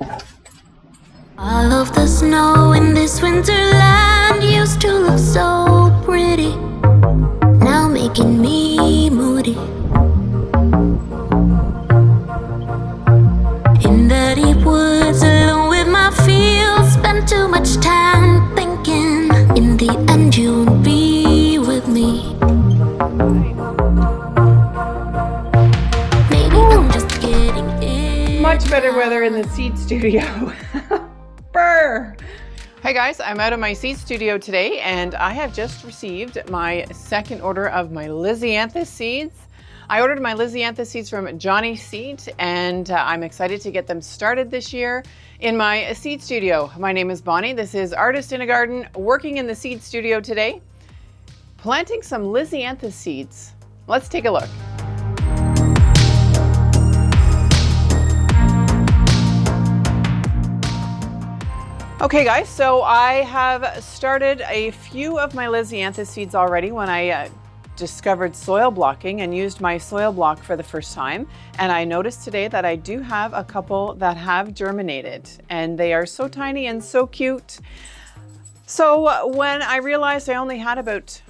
All of the snow in this winterland used to look so pretty, now making me moody. In the deep woods, alone with my feels, spent too much time thinking. In the end, you'll be with me. Maybe I'm just getting it. Much better weather in the seed studio. Brr. Hi guys, I'm out of my seed studio today and I have just received my second order of my LISIANTHUS seeds. I ordered my LISIANTHUS seeds from Johnny Seed and I'm excited to get them started this year in my seed studio. My name is Bonnie. This is Artist in a Garden, working in the seed studio today, planting some LISIANTHUS seeds. Let's take a look. Okay guys, so I have started a few of my LISIANTHUS seeds already when I discovered soil blocking and used my soil block for the first time. And I noticed today that I do have a couple that have germinated and they are so tiny and so cute. So when I realized I only had about,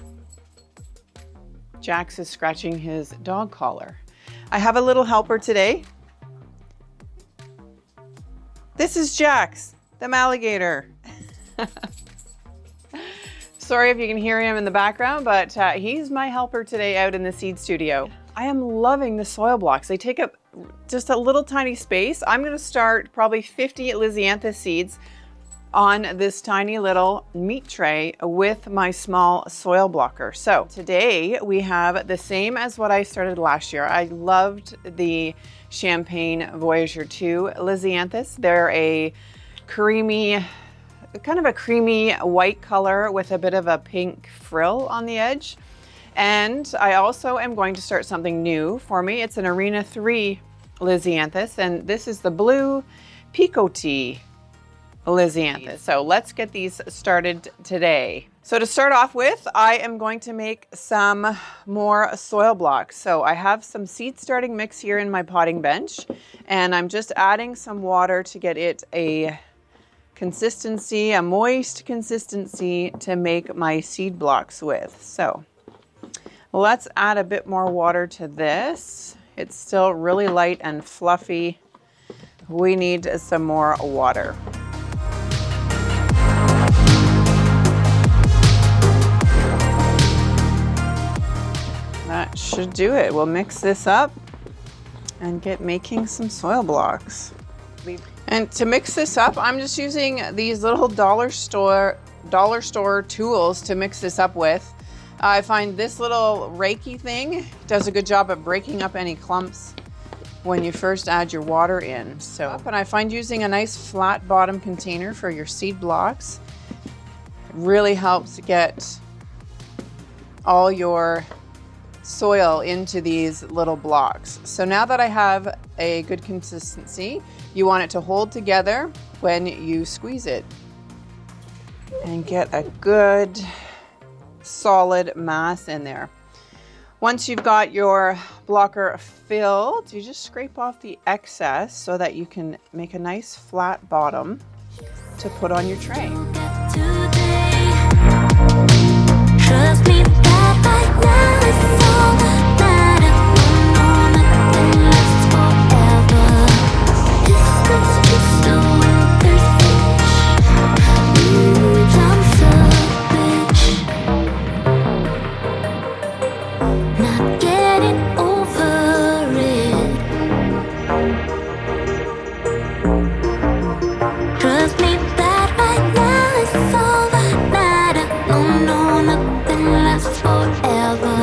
Jax is scratching his dog collar. I have a little helper today. This is Jax, the alligator. Sorry if you can hear him in the background, but he's my helper today out in the seed studio. I am loving the soil blocks. They take up just a little tiny space. I'm gonna start probably 50 LISIANTHUS seeds on this tiny little meat tray with my small soil blocker. So today we have the same as what I started last year. I loved the Champagne Voyager 2 LISIANTHUS. They're a creamy, kind of a creamy white color with a bit of a pink frill on the edge. And I also am going to start something new for me. It's an Arena 3 LISIANTHUS, and this is the blue Picotee LISIANTHUS. So let's get these started today. So to start off with, I am going to make some more soil blocks. So I have some seed starting mix here in my potting bench, and I'm just adding some water to get it a consistency, a moist consistency to make my seed blocks with. So let's add a bit more water to this. It's still really light and fluffy. We need some more water. That should do it. We'll mix this up and get making some soil blocks. And to mix this up, I'm just using these little dollar store tools to mix this up with. I find this little rakey thing does a good job of breaking up any clumps when you first add your water in. So, and I find using a nice flat bottom container for your seed blocks really helps get all your soil into these little blocks. So now that I have a good consistency, you want it to hold together when you squeeze it and get a good solid mass in there. Once you've got your blocker filled, you just scrape off the excess so that you can make a nice flat bottom to put on your tray. Trust me that right now is all that nothing lasts forever. Distance just a winter fish. I'm so rich, not getting over it. Trust me that right now is all that matters. No, nothing lasts forever.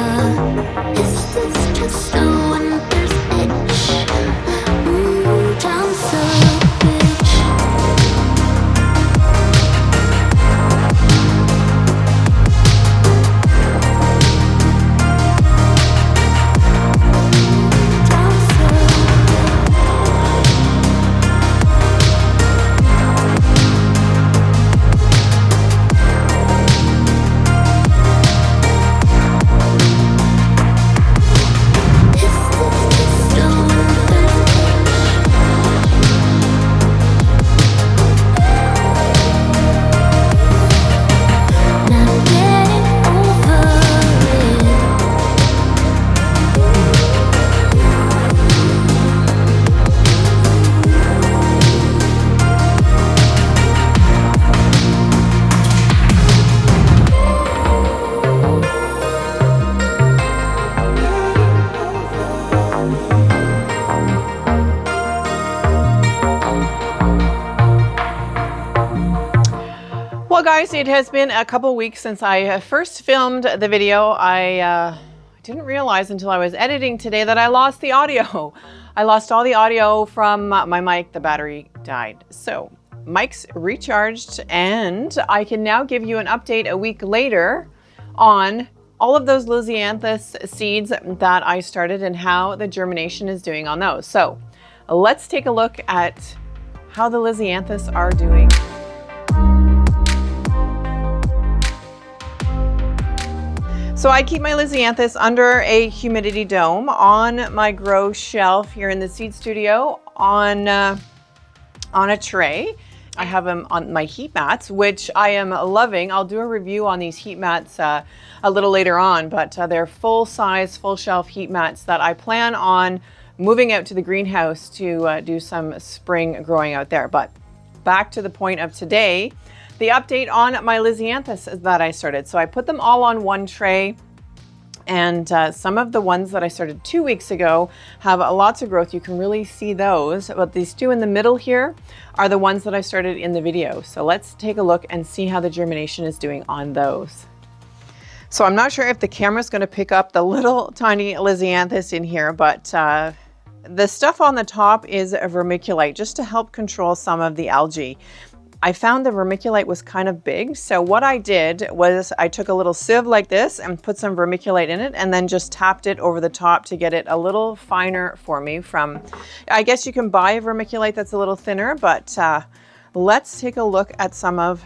It's Well guys, it has been a couple weeks since I first filmed the video. I didn't realize until I was editing today that I lost the audio. I lost all the audio from my mic. The battery died. So mic's recharged and I can now give you an update a week later on all of those LISIANTHUS seeds that I started and how the germination is doing on those. So let's take a look at how the LISIANTHUS are doing. So I keep my LISIANTHUS under a humidity dome on my grow shelf here in the seed studio on a tray. I have them on my heat mats, which I am loving. I'll do a review on these heat mats a little later on, but they're full size, full shelf heat mats that I plan on moving out to the greenhouse to do some spring growing out there. But back to the point of today, the update on my LISIANTHUS that I started. So I put them all on one tray, and some of the ones that I started 2 weeks ago have lots of growth. You can really see those, but these two in the middle here are the ones that I started in the video. So let's take a look and see how the germination is doing on those. So I'm not sure if the camera's going to pick up the little tiny LISIANTHUS in here, but the stuff on the top is a vermiculite just to help control some of the algae. I found the vermiculite was kind of big, so what I did was I took a little sieve like this and put some vermiculite in it and then just tapped it over the top to get it a little finer for me from, I guess you can buy a vermiculite that's a little thinner, but let's take a look at some of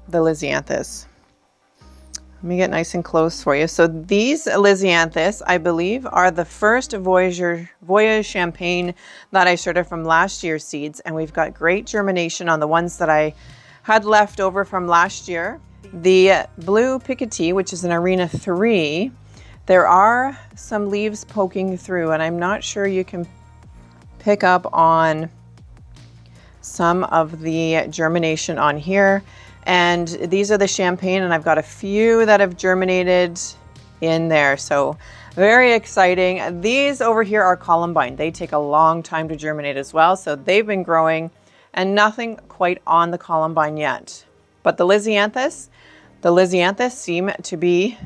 the LISIANTHUS. Let me get nice and close for you. So these LISIANTHUS, I believe, are the first Voyage Champagne that I started from last year's seeds, and we've got great germination on the ones that I had left over from last year. The Blue Picotee, which is an Arena 3, there are some leaves poking through, and I'm not sure you can pick up on some of the germination on here. And these are the champagne, and I've got a few that have germinated in there. So very exciting. These over here are columbine. They take a long time to germinate as well. So they've been growing and nothing quite on the columbine yet. But the LISIANTHUS seem to be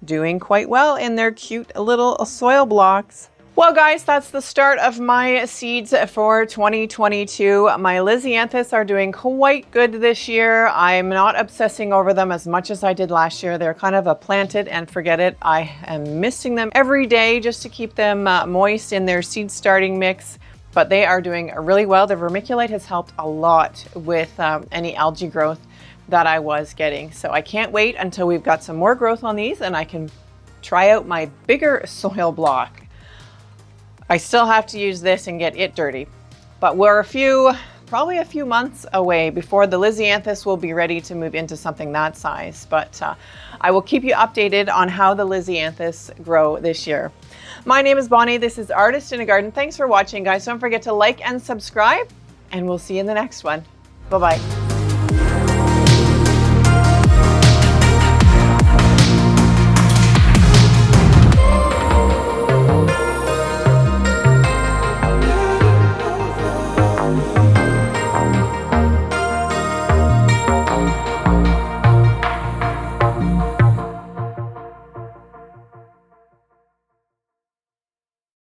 doing quite well in their cute little soil blocks. Well guys, that's the start of my seeds for 2022. My LISIANTHUS are doing quite good this year. I'm not obsessing over them as much as I did last year. They're kind of a plant it and forget it. I am misting them every day just to keep them moist in their seed starting mix, but they are doing really well. The vermiculite has helped a lot with any algae growth that I was getting. So I can't wait until we've got some more growth on these and I can try out my bigger soil block. I still have to use this and get it dirty, but we're probably a few months away before the LISIANTHUS will be ready to move into something that size. But I will keep you updated on how the LISIANTHUS grow this year. My name is Bonnie. This is Artist in a Garden. Thanks for watching, guys. Don't forget to like and subscribe, and we'll see you in the next one. Bye-bye.